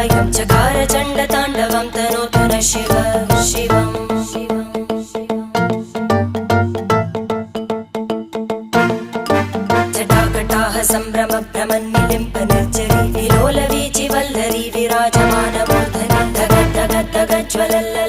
कायं चकार चण्डताण्डवं तनोतु न शिव शिवम् जटाकटाह सम्भ्रम भ्रमन्निलिम्प निर्जरी विलोलवीचि वल्लरी विराजमानमूर्धनि धग धग धग ज्वलल्ल